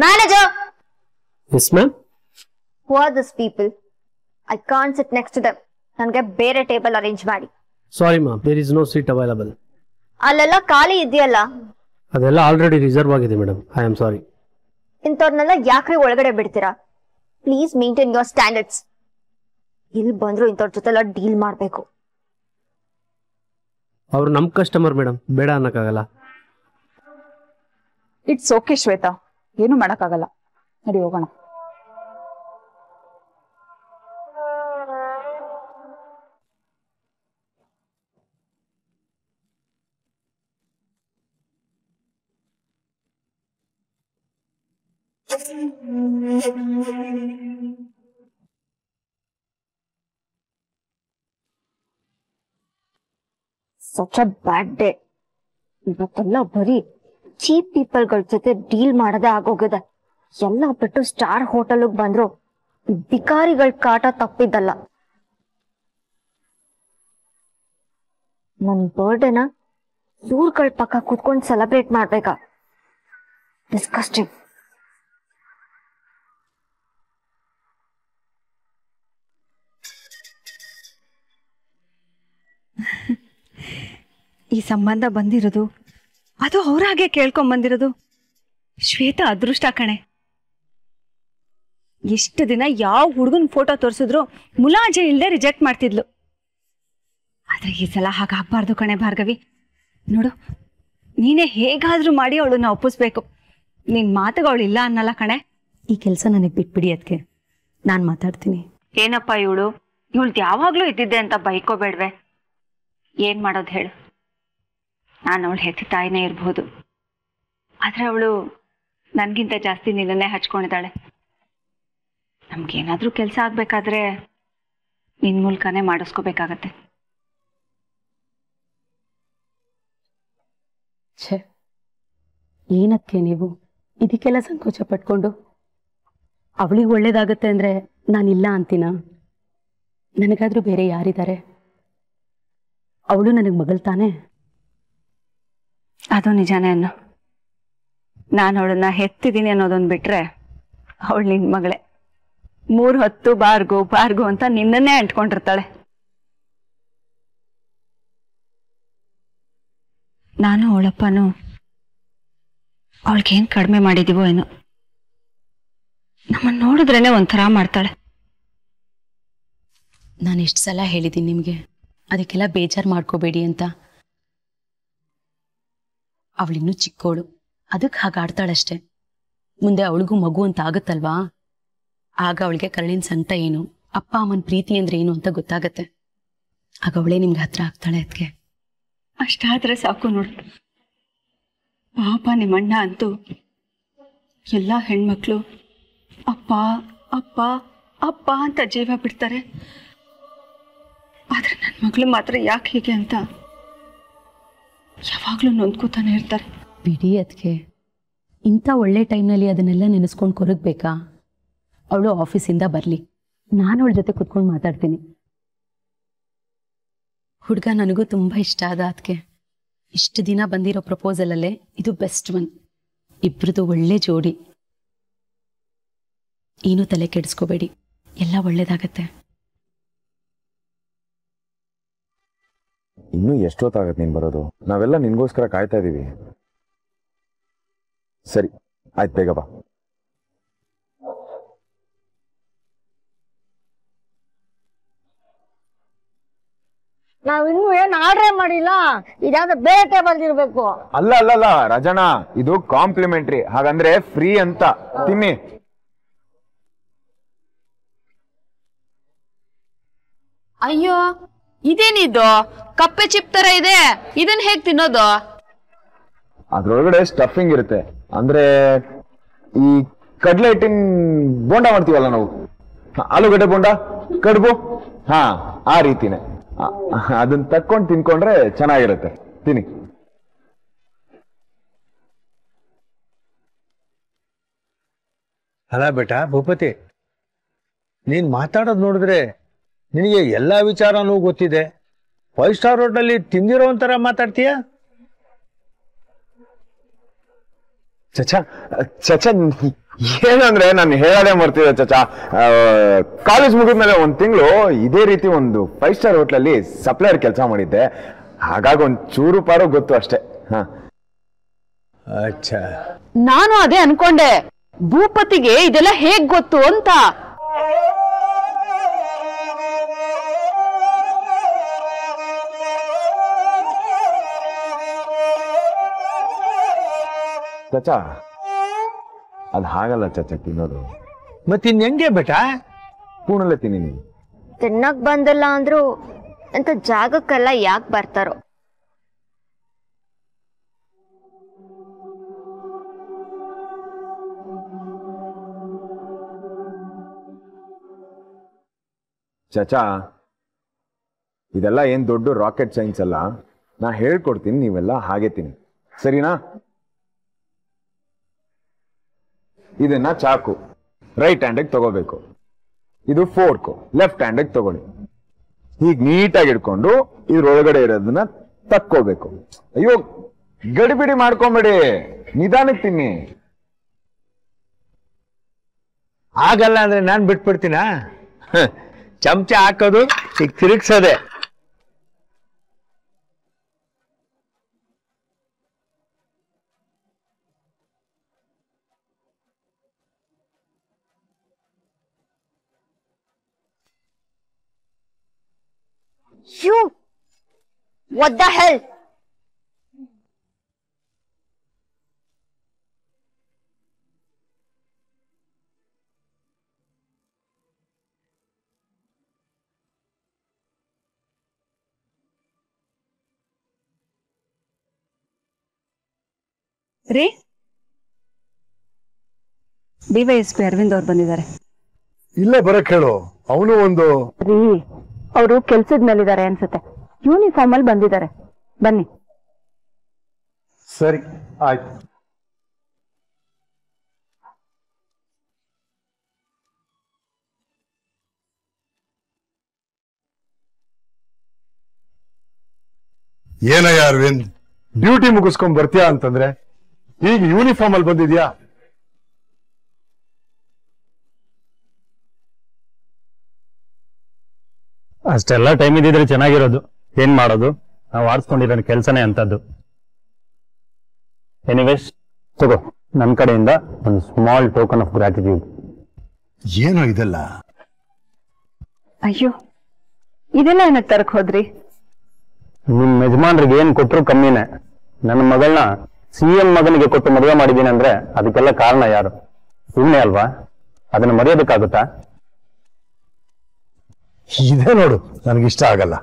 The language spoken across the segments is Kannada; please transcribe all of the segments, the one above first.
Manager! Yes, ma'am. Who are these people? I can't sit next to them. ನನಗೆ ಬೇರೆ ಟೇಬಲ್ ಅರೇಂಜ್ ಮಾಡಿ. Sorry, ma'am. There is no seat available. ಅಲ್ಲೆಲ್ಲ ಖಾಲಿ ಇದೆಯಲ್ಲ. ಅದೆಲ್ಲ ಆಲ್ರೆಡಿ ರಿಸರ್ವ್ ಆಗಿದೆ ಮೇಡಮ್. I am sorry. ಇಂಥವ್ರನ್ನೆಲ್ಲ ಯಾಕ್ರಿ ಒಳಗಡೆ ಬಿಡ್ತೀರಾ? Please maintain your standards. ಇಲ್ಲಿ ಬಂದ್ರು ಇಂಥವ್ರ ಜೊತೆಲ್ಲ ಡೀಲ್ ಮಾಡಬೇಕು. ಅವರು ನಮ್ಮ ಕಸ್ಟಮರ್ ಮೇಡಮ್, ಬೇಡ ಅನ್ನಕ್ಕಾಗಲ್ಲ. ಇಟ್ಸ್ ಓಕೆ ಶ್ವೇತಾ, ಏನು ಮಾಡಕ್ಕಾಗಲ್ಲ. ನಡಿ ಹೋಗೋಣ. Such a bad day. ಇವತ್ತೆಲ್ಲ ಬರೀ ಚೀಪ್ ಪೀಪಲ್ಗಳ ಜೊತೆ ಡೀಲ್ ಮಾಡದೆ ಆಗೋಗಿದೆ. ಎಲ್ಲ ಬಿಟ್ಟು ಸ್ಟಾರ್ ಹೋಟೆಲ್ಗೆ ಬಂದ್ರು ಬಿಕಾರಿಗಳ ಕಾಟ ತಪ್ಪಿದ್ದಲ್ಲ. ನನ್ ಬರ್ಡೇನ ಇವ್ರಗಳ ಪಕ್ಕ ಕೂತ್ಕೊಂಡು ಸೆಲೆಬ್ರೇಟ್ ಮಾಡ್ಬೇಕಾ? ಡಿಸ್ಕಸ್ಟಿಂಗ್. ಈ ಸಂಬಂಧ ಬಂದಿರೋದು ಅದು ಅವ್ರಾಗೆ ಕೇಳ್ಕೊಂಡ್ ಬಂದಿರೋದು ಶ್ವೇತಾ ಅದೃಷ್ಟ ಕಣೆ. ಎಷ್ಟು ದಿನ ಯಾವ ಹುಡುಗನ್ ಫೋಟೋ ತೋರಿಸಿದ್ರು ಮುಲಾಜೆ ಇಲ್ಲದೆ ರಿಜೆಕ್ಟ್ ಮಾಡ್ತಿದ್ಲು. ಆದ್ರೆ ಈ ಸಲ ಹಾಗಾಗ್ಬಾರ್ದು ಕಣೆ ಭಾರ್ಗವಿ. ನೋಡು, ನೀನೇ ಹೇಗಾದ್ರೂ ಮಾಡಿ ಅವಳನ್ನ ಒಪ್ಪಿಸ್ಬೇಕು. ನಿನ್ ಮಾತುಗ ಅವಳು ಇಲ್ಲ ಅನ್ನಲ್ಲ ಕಣೆ. ಈ ಕೆಲಸ ನನಗೆ ಬಿಟ್ಬಿಡಿ, ಅದಕ್ಕೆ ನಾನು ಮಾತಾಡ್ತೀನಿ. ಏನಪ್ಪ ಇವಳು ಯಾವಾಗ್ಲೂ ಇದ್ದಿದ್ದೆ ಅಂತ ಬೈಕೋಬೇಡ್ವೆ. ಏನ್ ಮಾಡೋದು ಹೇಳು? ನಾನು ಅವಳು ಹೆತ್ತ ತಾಯಿನೇ ಇರ್ಬೋದು, ಆದ್ರೆ ಅವಳು ನನ್ಗಿಂತ ಜಾಸ್ತಿ ನಿನ್ನನ್ನೇ ಹಚ್ಕೊಂಡಿದ್ದಾಳೆ. ನಮ್ಗೇನಾದ್ರೂ ಕೆಲಸ ಆಗ್ಬೇಕಾದ್ರೆ ನಿನ್ ಮೂಲಕನೇ ಮಾಡಿಸ್ಕೋಬೇಕಾಗತ್ತೆ. ಛೇ, ಏನಕ್ಕೆ ನೀವು ಇದಕ್ಕೆಲ್ಲ ಸಂಕೋಚ ಪಟ್ಕೊಂಡು? ಅವಳಿಗೆ ಒಳ್ಳೇದಾಗತ್ತೆ ಅಂದ್ರೆ ನಾನಿಲ್ಲ ಅಂತೀನ? ನನಗಾದ್ರೂ ಬೇರೆ ಯಾರಿದ್ದಾರೆ? ಅವಳು ನನಗೆ ಮಗಳ್ತಾನೆ. ಅದು ನಿಜಾನೇ ಅನ್ನು. ನಾನು ಅವಳನ್ನ ಹೆತ್ತಿದ್ದೀನಿ ಅನ್ನೋದೊಂದು ಬಿಟ್ರೆ ಅವಳು ನಿನ್ ಮಗಳೇ. 3 ಹೊತ್ತು ಬಾರ್ಗು ಬಾರ್ಗು ಅಂತ ನಿನ್ನನ್ನೇ ಅಂಟ್ಕೊಂಡಿರ್ತಾಳೆ. ನಾನು ಅವಳಪ್ಪನು ಅವಳಿಗೇನ್ ಕಡಿಮೆ ಮಾಡಿದೀವೋ ಏನೋ, ನಮ್ಮನ್ನ ನೋಡಿದ್ರೇನೆ ಒಂಥರ ಮಾಡ್ತಾಳೆ. ನಾನು ಎಷ್ಟು ಸಲ ಹೇಳಿದ್ದೀನಿ ನಿಮಗೆ ಅದಕ್ಕೆಲ್ಲ ಬೇಜಾರು ಮಾಡ್ಕೋಬೇಡಿ ಅಂತ. ಅವಳಿನ್ನೂ ಚಿಕ್ಕೋಳು, ಅದಕ್ಕೆ ಹಾಗಾಡ್ತಾಳಷ್ಟೆ. ಮುಂದೆ ಅವಳಿಗೂ ಮಗು ಅಂತ ಆಗುತ್ತಲ್ವಾ, ಆಗ ಅವಳಿಗೆ ಕರಳಿನ ಸಂಕಟ ಏನು, ಅಪ್ಪ ಅಮ್ಮನ ಪ್ರೀತಿ ಅಂದ್ರೆ ಏನು ಅಂತ ಗೊತ್ತಾಗತ್ತೆ. ಆಗ ಅವಳೇ ನಿಮ್ಗೆ ಹತ್ರ ಆಗ್ತಾಳೆ. ಅದಕ್ಕೆ ಅಷ್ಟಾದ್ರೆ ಸಾಕು ನೋಡು. ಪಾಪ ನಿಮ್ಮಣ್ಣ ಅಂತೂ ಎಲ್ಲ ಹೆಣ್ಮಕ್ಳು ಅಪ್ಪ ಅಪ್ಪ ಅಪ್ಪ ಅಂತ ಜೀವ ಬಿಡ್ತಾರೆ. ಆದ್ರೆ ನನ್ನ ಮಗಳು ಮಾತ್ರ ಯಾಕೆ ಹೀಗೆ ಅಂತ ಯಾವಾಗ್ಲೂ ನೊಂದ್ಕೋತಾನೆ ಇರ್ತಾರೆ. ಬಿಡಿ, ಅದಕ್ಕೆ ಇಂಥ ಒಳ್ಳೆ ಟೈಮ್ನಲ್ಲಿ ಅದನ್ನೆಲ್ಲ ನೆನೆಸ್ಕೊಂಡು ಕೊರಗಬೇಕಾ? ಅವಳು ಆಫೀಸಿಂದ ಬರಲಿ, ನಾನು ಅವಳ ಜೊತೆ ಕುತ್ಕೊಂಡು ಮಾತಾಡ್ತೀನಿ. ಹುಡುಗ ನನಗೂ ತುಂಬ ಇಷ್ಟ ಆದ. ಅದಕ್ಕೆ ಇಷ್ಟು ದಿನ ಬಂದಿರೋ ಪ್ರಪೋಸಲಲ್ಲೇ ಇದು ಬೆಸ್ಟ್ ಒನ್. ಇಬ್ರದ್ದು ಒಳ್ಳೆ ಜೋಡಿ. ಏನೂ ತಲೆ ಕೆಡಿಸ್ಕೋಬೇಡಿ, ಎಲ್ಲ ಒಳ್ಳೇದಾಗತ್ತೆ. ಇನ್ನೂ ಎಷ್ಟೊತ್ತಾಗತ್ತೆ ನೀನು ಬರೋದು? ನಾವೆಲ್ಲ ನಿನ್ಗೋಸ್ಕರ ಕಾಯ್ತಾ ಇದೀವಿ. ಸರಿ ಆಯ್ತು, ಬೇಗ ಬಾ. ನಾವಿನ್ನೂ ಏನು ಆರ್ಡರ್ ಮಾಡಿಲ್ಲ. ಇದಾದ್ರೆ ಬೇರೆ ಟೇಬಲ್ ಇರ್ಬೇಕು. ಅಲ್ಲ ಅಲ್ಲ ಅಲ್ಲ ರಾಜಣ್ಣ, ಇದು ಕಾಂಪ್ಲಿಮೆಂಟ್ರಿ, ಹಾಗಂದ್ರೆ ಫ್ರೀ ಅಂತ. ತಿನ್ನಿ. ಅಯ್ಯೋ, ಇದೇನಿದು ಕಪ್ಪೆ ಚಿಪ್ ತರ ಇದೆ, ಇದನ್ನ ಹೇಗ್ ತಿನ್ನೋದು? ಅದ್ರೊಳಗಡೆ ಸ್ಟಫಿಂಗ್ ಇರುತ್ತೆ. ಅಂದ್ರೆ ಈ ಕಡ್ಲೆ ಹಿಟ್ಟಿನ ಬೋಂಡ ಮಾಡ್ತೀವಲ್ಲ ನಾವು, ಆಲೂಗಡ್ಡೆ ಬೋಂಡ, ಕಡುಬು, ಹಾ ಆ ರೀತಿನೇ. ಅದನ್ನ ತಕ್ಕೊಂಡು ತಿನ್ಕೊಂಡ್ರೆ ಚೆನ್ನಾಗಿರುತ್ತೆ. ತಿನ್ನಿ. ಅಲ್ಲ ಬೇಟಾ ಭೂಪತಿ, ನೀನ್ ಮಾತಾಡೋದು ನೋಡಿದ್ರೆ ನಿನಗೆ ಎಲ್ಲಾ ವಿಚಾರನೂ ಗೊತ್ತಿದೆ. 5 ಸ್ಟಾರ್ ಹೋಟೆಲ್ ತಿಂದಿರೋ ಒಂಥರ ಮಾತಾಡ್ತೀಯ. ಚಚಾ ಚಚಾ, ಏನಂದ್ರೆ ನಾನು ಹೇಳೋದೇ ಮರ್ತಿದ್ದೆ ಚಾಚಾ. ಕಾಲೇಜ್ ಮುಗಿದ್ಮೇಲೆ 1 ತಿಂಗಳು ಇದೇ ರೀತಿ ಒಂದು 5 ಸ್ಟಾರ್ ಹೋಟ್ಲಲ್ಲಿ ಸಪ್ಲೈಯರ್ ಕೆಲಸ ಮಾಡಿದ್ದೆ. ಹಾಗಾಗಿ ಒಂದ್ ಚೂರು ಪಾರು ಗೊತ್ತು ಅಷ್ಟೇ. ಹಾ, ಅಚ್ಚಾ. ನಾನು ಅದೇ ಅನ್ಕೊಂಡೆ, ಭೂಪತಿಗೆ ಇದೆಲ್ಲ ಹೇಗ್ ಗೊತ್ತು ಅಂತ. ಚಾಚಾ ಅದ್ ಹಾಗಲ್ಲ ಚಾಚಾ ತಿನ್ನೋದು. ಮತ್ತಿನ್ ಹೆಂಗೆ ಬೇಟಾ? ಸ್ಪೂನಲ್ಲೇ ತಿನ್ನಿ ನೀವು. ತಿನ್ನಕ್ ಬಂದಿಲ್ಲ ಅಂದ್ರು ಅಂತ ಜಾಗಕ್ಕೆಲ್ಲ ಯಾಕೆ ಬರ್ತಾರೋ. ಚಾಚಾ ಇದೆಲ್ಲ ಏನ್ ದೊಡ್ಡ ರಾಕೆಟ್ ಸೈನ್ಸ್ ಅಲ್ಲ. ನಾ ಹೇಳ್ಕೊಡ್ತೀನಿ, ನೀವೆಲ್ಲ ಹಾಗೆ ತಿನ್ನಿ, ಸರಿನಾ? ಇದನ್ನ ಚಾಕು ರೈಟ್ ಹ್ಯಾಂಡಿಗೆ ತಗೋಬೇಕು. ಇದು ಫೋರ್ಕ್ ಲೆಫ್ಟ್ ಹ್ಯಾಂಡಿಗೆ ತಗೊಳ್ಳಿ. ಹೀಗೆ ನೀಟಾಗಿ ಇಟ್ಕೊಂಡು ಇದ್ರೊಳಗಡೆ ಇರೋದನ್ನ ತಕ್ಕೋಬೇಕು. ಅಯ್ಯೋ ಗಡಿಬಿಡಿ ಮಾಡ್ಕೊಂಬೇಡಿ, ನಿಧಾನಕ್ಕೆ ತಿನ್ನಿ. ಆಗಲ್ಲ ಅಂದ್ರೆ ನಾನ್ ಬಿಟ್ಬಿಡ್ತೀನ? ಚಮಚ ಹಾಕೋದು ಈಗ ತಿರುಗ್ಸೋದೆ. You! What the hell? ರೀ, ಡಿವೈಎಸ್ಪಿ ಅರವಿಂದ್ ಅವ್ರು ಬಂದಿದ್ದಾರೆ. ಇಲ್ಲೇ ಬರಕ್ ಹೇಳು. ಅವನು ಒಂದು ರೀ, ಅವರು ಕೆಲ್ಸದ ಮೇಲಿದ್ದಾರೆ ಅನ್ಸುತ್ತೆ. ಯೂನಿಫಾರ್ಮ್ ಅಲ್ಲಿ ಬಂದಿದ್ದಾರೆ. ಬನ್ನಿ. ಸರಿ ಆಯ್ತು. ಏನಯ್ಯ ಅರವಿಂದ್, ಡ್ಯೂಟಿ ಮುಗಿಸ್ಕೊಂಡ್ ಬರ್ತೀಯಾ ಅಂತಂದ್ರೆ ಈಗ ಯೂನಿಫಾರ್ಮ್ ಅಲ್ಲಿ ಬಂದಿದ್ಯಾ? ಅಷ್ಟೆಲ್ಲ ಟೈಮ್ ಇದ್ದಿದ್ರೆ ಚೆನ್ನಾಗಿರೋದು. ಏನ್ ಮಾಡೋದು, ನಾವು ಆಡ್ಸ್ಕೊಂಡಿರೋ ಕೆಲಸನೇ ಅಂತದ್ದು. ಎನಿವೇಸ್ ತಗೋ, ನನ್ನ ಕಡೆಯಿಂದ ಒಂದು ಸ್ಮಾಲ್ ಟೋಕನ್ ಆಫ್ ಗ್ರಾಟಿಟ್ಯೂಡ್. ಏನೋ ಇದೆಲ್ಲ? ಅಯ್ಯೋ, ಇದೆಲ್ಲ ಏನಕ್ಕೆ ತರಕ್ ಹೋದ್ರಿ? ನಿಮ್ ಯಜಮಾನ್ರಿಗೆ ಏನ್ ಕೊಟ್ರು ಕಮ್ಮಿನೇ. ನನ್ನ ಮಗಳನ್ನ CM ಮಗನಿಗೆ ಕೊಟ್ಟು ಮದುವೆ ಮಾಡಿದ್ದೀನಿ ಅಂದ್ರೆ ಅದಕ್ಕೆಲ್ಲ ಕಾರಣ ಯಾರು? ಸುಮ್ಮನೆ ಅಲ್ವಾ? ಅದನ್ನ ಮರೆಯೋದಕ್ಕಾಗುತ್ತಾ? ಇದೇ ನೋಡು, ನನಗಿಷ್ಟ ಆಗಲ್ಲ.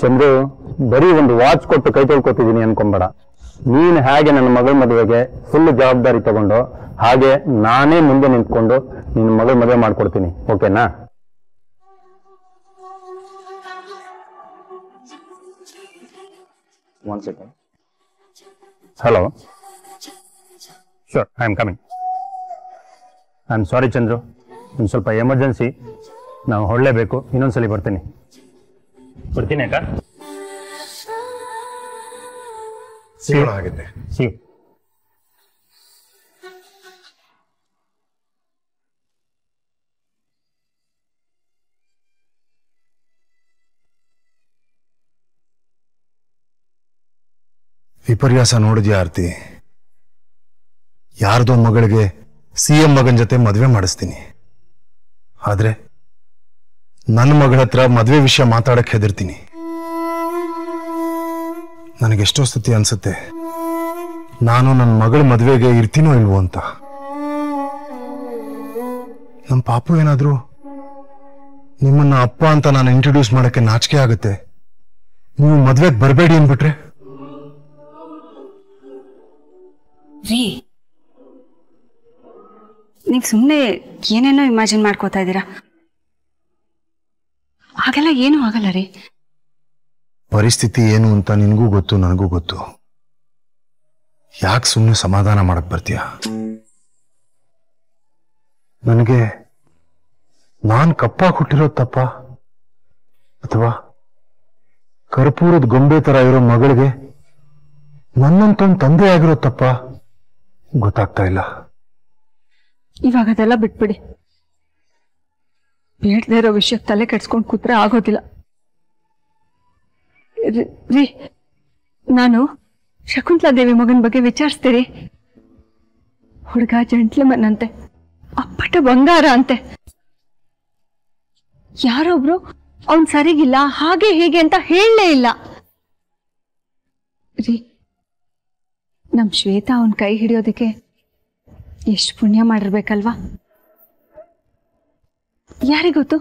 ಚಂದ್ರು, ಬರೀ ಒಂದು ವಾಚ್ ಕೊಟ್ಟು ಕೈ ತೊಳ್ಕೊತಿದ್ದೀನಿ ಅನ್ಕೊಂಬೇಡ. ನೀನ್ ಹಾಗೆ ನನ್ನ ಮಗಳ ಮದುವೆಗೆ ಫುಲ್ ಜವಾಬ್ದಾರಿ ತಗೊಂಡು ಹಾಗೆ ನಾನೇ ಮುಂದೆ ನಿಂತ್ಕೊಂಡು ನಿನ್ನ ಮಗಳ ಮದುವೆ ಮಾಡ್ಕೊಡ್ತೀನಿ. ಓಕೆನಾ? One second. Hello, sure, I am coming. I am ಸಾರಿ ಚಂದ್ರು, ಒಂದು ಸ್ವಲ್ಪ ಎಮರ್ಜೆನ್ಸಿ, ನಾವು ಹೊರಡಲೇಬೇಕು. ಇನ್ನೊಂದ್ಸಲಿ ಬರ್ತೀನಿ. ಬರ್ತೀನಿ ಅಕ್ಕ. ಸಿಗೋಣ ಆಗಿದೆ. ಸಿ ವಿಪರ್ಯಾಸ ನೋಡಿದ್ಯಾ ಆರ್ತಿ? ಯಾರ್ದೋ ಮಗಳಿಗೆ CM ಮಗನ್ ಜೊತೆ ಮದ್ವೆ ಮಾಡಿಸ್ತೀನಿ, ಆದ್ರೆ ನನ್ನ ಮಗಳ ಹತ್ರ ಮದ್ವೆ ವಿಷಯ ಮಾತಾಡಕ್ ಹೆದರ್ತೀನಿ. ನನಗೆಷ್ಟೋ ಸತಿ ಅನ್ಸುತ್ತೆ ನಾನು ನನ್ನ ಮಗಳ ಮದ್ವೆಗೆ ಇರ್ತೀನೋ ಇಲ್ವೋ ಅಂತ. ನಮ್ಮ ಪಾಪು ಏನಾದ್ರು ನಿಮ್ಮನ್ನ ಅಪ್ಪ ಅಂತ ನಾನು ಇಂಟ್ರೊಡ್ಯೂಸ್ ಮಾಡಕ್ಕೆ ನಾಚಿಕೆ ಆಗುತ್ತೆ, ನೀವು ಮದ್ವೆಗೆ ಬರಬೇಡಿ ಅಂದ್ಬಿಟ್ರೆ? ರೀ, ನೀವು ಸುಮ್ಮನೆ ಏನೇನೋ ಇಮ್ಯಾಜಿನ್ ಮಾಡ್ಕೋತಾ ಇದ್ದೀರಾ. ಹಾಗೆಲ್ಲ ಏನೂ ಆಗಲ್ಲ ರೀ. ಪರಿಸ್ಥಿತಿ ಏನು ಅಂತ ನಿನಗೂ ಗೊತ್ತು, ನನಗೂ ಗೊತ್ತು. ಯಾಕೆ ಸುಮ್ಮನೆ ಸಮಾಧಾನ ಮಾಡಕ್ ಬರ್ತೀಯ? ನನಗೆ ನಾನ್ ಕಪ್ಪಾಗಿ ಹುಟ್ಟಿರೋದು ತಪ್ಪ, ಅಥವಾ ಕರ್ಪೂರದ ಗೊಂಬೆ ತರ ಇರೋ ಮಗಳಿಗೆ ನನ್ನಂತ ತಂದೆ ಆಗಿರೋ ತಪ್ಪ? ಗೊತ್ತಾಗ್ತಾ ಇಲ್ಲ. ಇವಾಗ ಅದೆಲ್ಲ ಬಿಟ್ಬಿಡಿ. ಬೇಡದೇ ಇರೋ ವಿಷಯಕ್ಕೆ ತಲೆ ಕೆಡ್ಸ್ಕೊಂಡು ಕೂತ್ರೆ ಆಗೋದಿಲ್ಲ. ರೀ, ನಾನು ಶಕುಂತಲಾ ದೇವಿ ಮಗನ ಬಗ್ಗೆ ವಿಚಾರಿಸ್ತೀರಿ. ಹುಡುಗ ಜೆಂಟ್ಲ್ಮನ್ ಅಂತೆ, ಅಪ್ಪಟ ಬಂಗಾರ ಅಂತೆ. ಯಾರೊಬ್ರು ಅವನ್ ಸರಿಗಿಲ್ಲ, ಹಾಗೆ ಹೀಗೆ ಅಂತ ಹೇಳಲೇ ಇಲ್ಲ ರೀ. ನಮ್ ಶ್ವೇತಾ ಅವನ್ ಕೈ ಹಿಡಿಯೋದಕ್ಕೆ ಎಷ್ಟು ಪುಣ್ಯ ಮಾಡಿರ್ಬೇಕಲ್ವಾ? ಯಾರಿಗೊತ್ತು,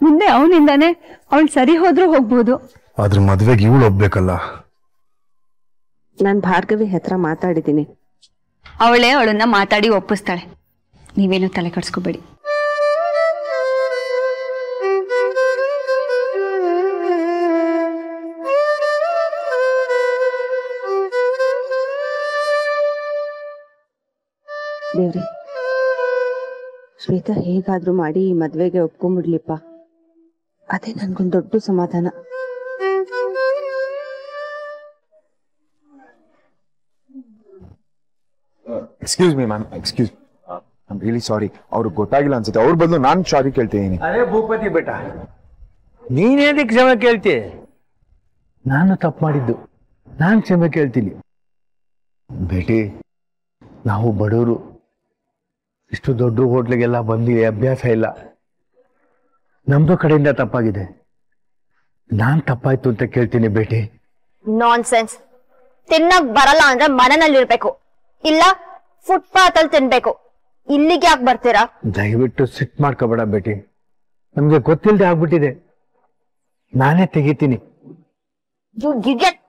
ಮುಂದೆ ಅವನಿಂದಾನೆ ಅವಳು ಸರಿ ಹೋದ್ರೂ ಹೋಗ್ಬೋದು. ಆದ್ರೆ ಮದ್ವೆಗೆ ಇವಳು ಒಪ್ಬೇಕಲ್ಲ. ನಾನ್ ಭಾರ್ಗವಿ ಹತ್ರ ಮಾತಾಡಿದ್ದೀನಿ. ಅವಳೇ ಅವಳನ್ನ ಮಾತಾಡಿ ಒಪ್ಪಿಸ್ತಾಳೆ. ನೀವೇನು ತಲೆ ಕೆಡಿಸ್ಕೋಬೇಡಿ. ದೇವ್ರಿ, ಶ್ವೇತಾ ಹೇಗಾದ್ರೂ ಮಾಡಿ ಈ ಮದ್ವೆಗೆ ಒಪ್ಕೊಂಡ್ಬಿಡ್ಲಿಪ್ಪ. ಅದೇ ನನ್ಗೊಂದು ದೊಡ್ಡ ಸಮಾಧಾನ. Excuse me ma'am, excuse, I am really sorry. ಅವ್ರಿಗೆ ಗೊತ್ತಾಗಿಲ್ಲ ಅನ್ಸುತ್ತೆ. ಅವ್ರ ಬದಲು ನಾನು ಸಾರಿ ಕೇಳ್ತೀನಿ. ಅರೆ ಭೂಪತಿ ಬೇಟ, ನೀನೇನಕ್ಕೆ ಕ್ಷಮೆ ಕೇಳ್ತಿ? ನಾನು ತಪ್ಪು ಮಾಡಿದ್ದು, ನಾನು ಕ್ಷಮೆ ಕೇಳ್ತೀನಿ. ಬೇಟಿ, ನಾವು ಬಡವರು, ಇಷ್ಟು ದೊಡ್ಡ ಹೋಟ್ಲಿಗೆಲ್ಲ ಬಂದು ಅಭ್ಯಾಸ ಇಲ್ಲ. ನಮ್ದು ಕಡೆಯಿಂದ ತಪ್ಪಾಗಿದೆ. ನಾನ್ ತಪ್ಪಾಯ್ತು ಅಂತ ಕೇಳ್ತೀನಿ ಬೇಟಿ. ನಾನ್ ಸೆನ್ಸ್. ತಿನ್ನಕ್ ಬರಲ್ಲ ಅಂದ್ರೆ ಮನೆಯಲ್ಲಿರ್ಬೇಕು, ಇಲ್ಲ ಫುಟ್ಪಾತ್ ಅಲ್ಲಿ ತಿನ್ಬೇಕು. ಇಲ್ಲಿಗೆ ಯಾಕೆ ಬರ್ತೀರಾ? ದಯವಿಟ್ಟು ಸಿಟ್ ಮಾಡ್ಕೋಬೇಡ ಬೇಟಿ, ನಮ್ಗೆ ಗೊತ್ತಿಲ್ಲದೆ ಆಗ್ಬಿಟ್ಟಿದೆ. ನಾನೇ ತೆಗಿತೀನಿ. You idiot!